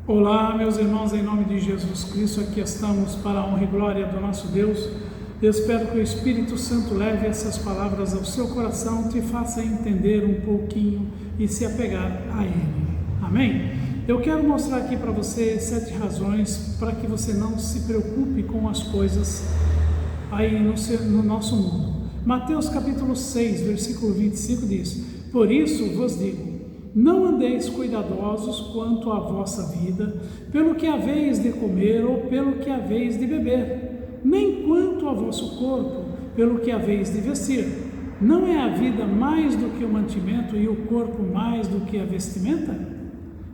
Olá, meus irmãos, em nome de Jesus Cristo, aqui estamos para a honra e glória do nosso Deus. Eu espero que o Espírito Santo leve essas palavras ao seu coração, te faça entender um pouquinho e se apegar a Ele. Amém? Eu quero mostrar aqui para você 7 razões para que você não se preocupe com as coisas aí no nosso mundo. Mateus capítulo 6, versículo 25 diz: Por isso vos digo, não andeis cuidadosos quanto à vossa vida, pelo que haveis de comer ou pelo que haveis de beber, nem quanto ao vosso corpo, pelo que haveis de vestir. Não é a vida mais do que o mantimento e o corpo mais do que a vestimenta?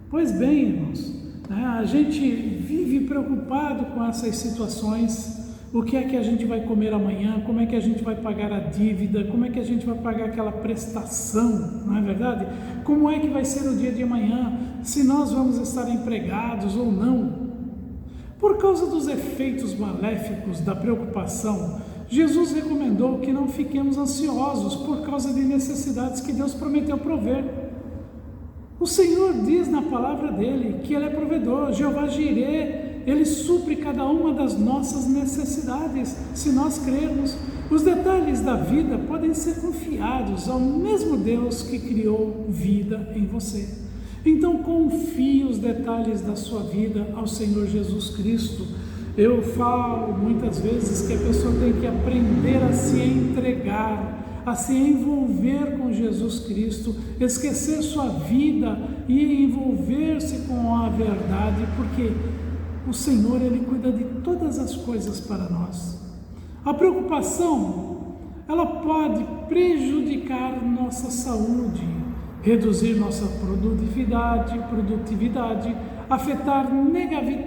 Pois bem, irmãos, a gente vive preocupado com essas situações. O que é que a gente vai comer amanhã? Como é que a gente vai pagar a dívida? Como é que a gente vai pagar aquela prestação? Não é verdade? Como é que vai ser o dia de amanhã? Se nós vamos estar empregados ou não? Por causa dos efeitos maléficos da preocupação, Jesus recomendou que não fiquemos ansiosos por causa de necessidades que Deus prometeu prover. O Senhor diz na palavra dele que Ele é provedor, Jeová Jireh. Ele supre cada uma das nossas necessidades, se nós crermos. Os detalhes da vida podem ser confiados ao mesmo Deus que criou vida em você. Então confie os detalhes da sua vida ao Senhor Jesus Cristo. Eu falo muitas vezes que a pessoa tem que aprender a se entregar, a se envolver com Jesus Cristo, esquecer sua vida e envolver-se com a verdade, porque o Senhor, Ele cuida de todas as coisas para nós. A preocupação, ela pode prejudicar nossa saúde, reduzir nossa produtividade, afetar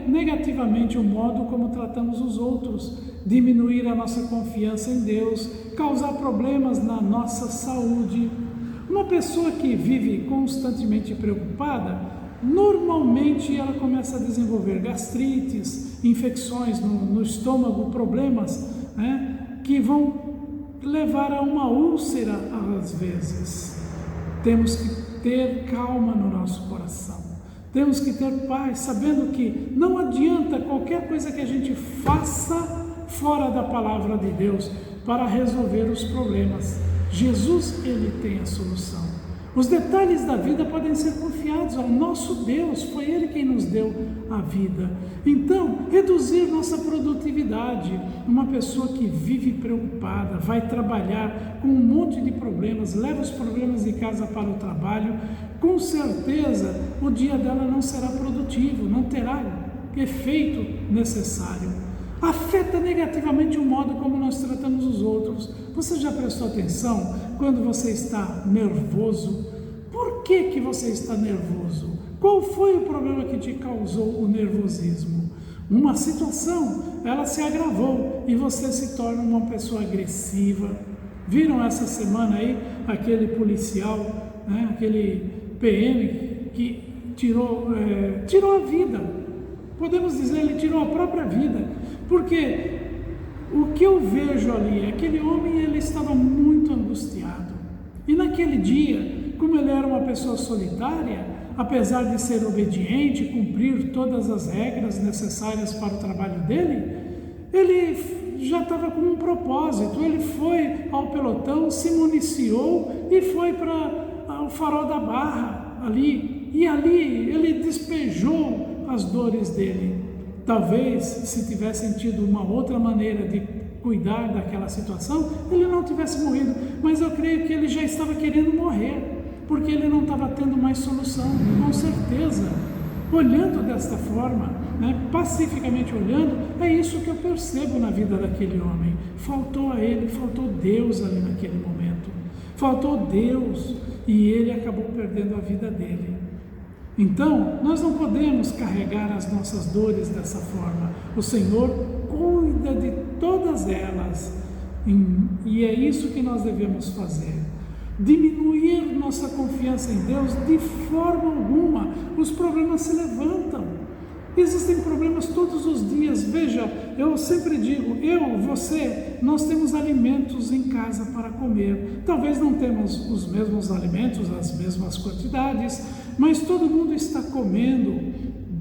negativamente o modo como tratamos os outros, diminuir a nossa confiança em Deus, causar problemas na nossa saúde. Uma pessoa que vive constantemente preocupada, normalmente ela começa a desenvolver gastrites, infecções no estômago, problemas que vão levar a uma úlcera às vezes. Temos que ter calma no nosso coração, temos que ter paz, sabendo que não adianta qualquer coisa que a gente faça fora da palavra de Deus para resolver os problemas. Jesus, Ele tem a solução. Os detalhes da vida podem ser confiados ao nosso Deus, foi Ele quem nos deu a vida. Então, reduzir nossa produtividade. Uma pessoa que vive preocupada, vai trabalhar com um monte de problemas, leva os problemas de casa para o trabalho, com certeza o dia dela não será produtivo, não terá efeito necessário. Afeta negativamente o modo como nós tratamos os outros. Você já prestou atenção quando você está nervoso? Por que você está nervoso? Qual foi o problema que te causou o nervosismo? Uma situação, ela se agravou e você se torna uma pessoa agressiva. Viram essa semana aí aquele policial, aquele PM que tirou a vida? Podemos dizer, ele tirou a própria vida, porque o que eu vejo ali, aquele homem, ele estava muito angustiado. E naquele dia, como ele era uma pessoa solitária, apesar de ser obediente, cumprir todas as regras necessárias para o trabalho dele, ele já estava com um propósito. Ele foi ao pelotão, se municiou e foi para o Farol da Barra, ali. E ali ele despejou as dores dele. Talvez, se tivessem tido uma outra maneira de cuidar daquela situação, ele não tivesse morrido, mas eu creio que ele já estava querendo morrer, porque ele não estava tendo mais solução, com certeza. Olhando desta forma, pacificamente olhando, é isso que eu percebo na vida daquele homem. Faltou a ele, faltou Deus ali naquele momento, faltou Deus, e ele acabou perdendo a vida dele. Então, nós não podemos carregar as nossas dores dessa forma. O Senhor cuida de todas elas, e é isso que nós devemos fazer. Diminuir nossa confiança em Deus de forma alguma. Os problemas se levantam. Existem problemas todos os dias. Veja, eu sempre digo, você, nós temos alimentos em casa para comer. Talvez não temos os mesmos alimentos, as mesmas quantidades, mas todo mundo está comendo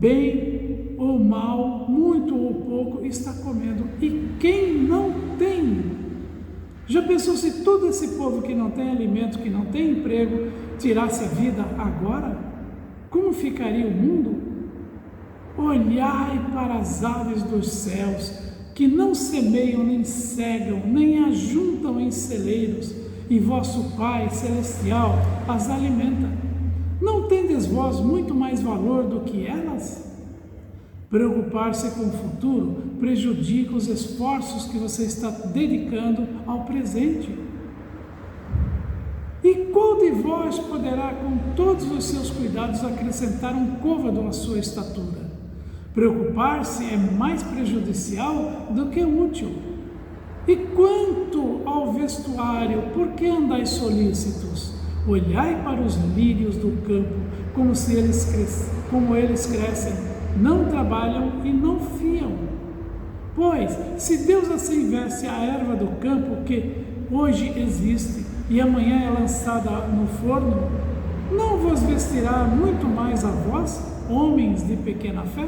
bem ou mal, muito ou pouco, está comendo. E quem não tem? Já pensou se todo esse povo que não tem alimento, que não tem emprego, tirasse a vida agora? Como ficaria o mundo? Olhai para as aves dos céus, que não semeiam, nem cegam, nem ajuntam em celeiros, e vosso Pai Celestial as alimenta. Não tendes vós muito mais valor do que elas? Preocupar-se com o futuro prejudica os esforços que você está dedicando ao presente. E qual de vós poderá, com todos os seus cuidados, acrescentar um côvado à sua estatura? Preocupar-se é mais prejudicial do que útil. E quanto ao vestuário, por que andais solícitos? Olhai para os lírios do campo, como eles crescem, não trabalham e não fiam. Pois, se Deus assim veste a erva do campo, que hoje existe e amanhã é lançada no forno, não vos vestirá muito mais a vós, homens de pequena fé?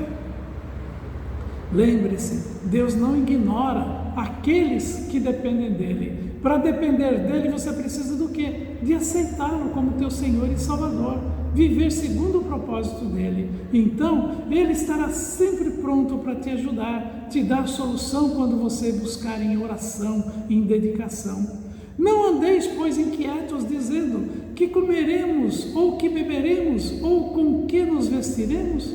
Lembre-se, Deus não ignora aqueles que dependem dele. Para depender dele, você precisa do quê? De aceitá-lo como teu Senhor e Salvador, viver segundo o propósito dele. Então, ele estará sempre pronto para te ajudar, te dar solução quando você buscar em oração, em dedicação. Não andeis, pois, inquietos, dizendo: que comeremos, ou que beberemos, ou com que nos vestiremos?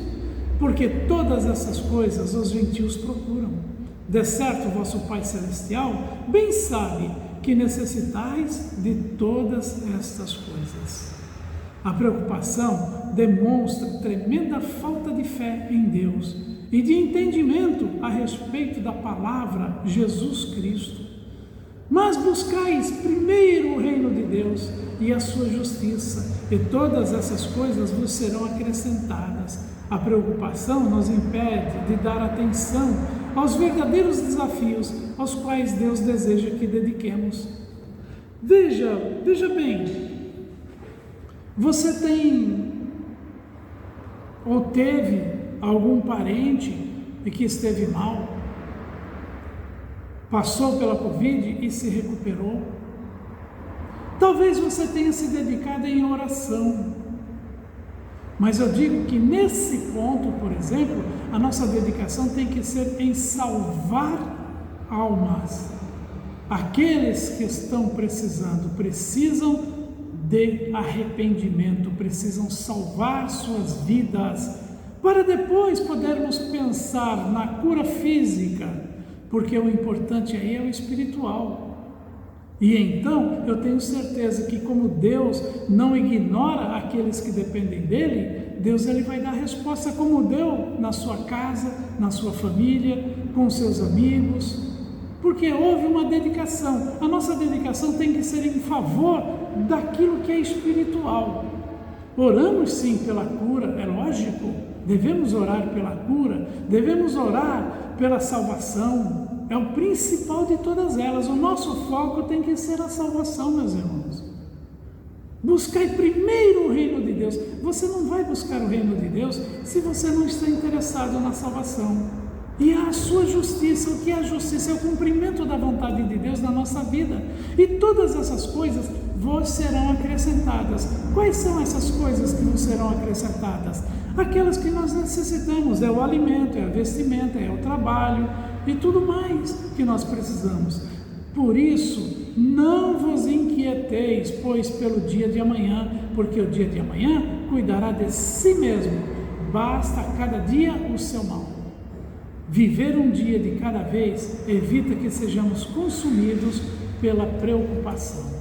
Porque todas essas coisas os gentios procuram. De certo, vosso Pai Celestial bem sabe que necessitais de todas estas coisas. A preocupação demonstra tremenda falta de fé em Deus e de entendimento a respeito da palavra Jesus Cristo. Mas buscais primeiro o reino de Deus e a sua justiça, e todas essas coisas vos serão acrescentadas. A preocupação nos impede de dar atenção aos verdadeiros desafios aos quais Deus deseja que dediquemos. Veja bem, você tem ou teve algum parente que esteve mal, passou pela Covid e se recuperou? Talvez você tenha se dedicado em oração, mas eu digo que nesse ponto, por exemplo, a nossa dedicação tem que ser em salvar almas. Aqueles que estão precisam de arrependimento, precisam salvar suas vidas, para depois podermos pensar na cura física, porque o importante aí é o espiritual. E então eu tenho certeza que, como Deus não ignora aqueles que dependem dele, Deus ele vai dar resposta como deu na sua casa, na sua família, com seus amigos, porque houve uma dedicação. A nossa dedicação tem que ser em favor daquilo que é espiritual. Oramos sim pela cura, é lógico, devemos orar pela cura, devemos orar pela salvação. É o principal de todas elas. O nosso foco tem que ser a salvação, meus irmãos. Buscai primeiro o reino de Deus. Você não vai buscar o reino de Deus se você não está interessado na salvação. E a sua justiça. O que é a justiça? É o cumprimento da vontade de Deus na nossa vida. E todas essas coisas vos serão acrescentadas. Quais são essas coisas que nos serão acrescentadas? Aquelas que nós necessitamos. É o alimento, é a vestimenta, é o trabalho e tudo mais que nós precisamos. Por isso, não vos inquieteis, pois, pelo dia de amanhã, porque o dia de amanhã cuidará de si mesmo. Basta a cada dia o seu mal. Viver um dia de cada vez evita que sejamos consumidos pela preocupação.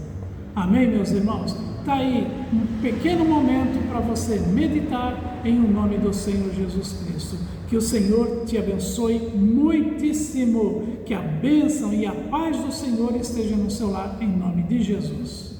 Amém, meus irmãos? Está aí um pequeno momento para você meditar em o nome do Senhor Jesus Cristo. Que o Senhor te abençoe muitíssimo. Que a bênção e a paz do Senhor esteja no seu lar, em nome de Jesus.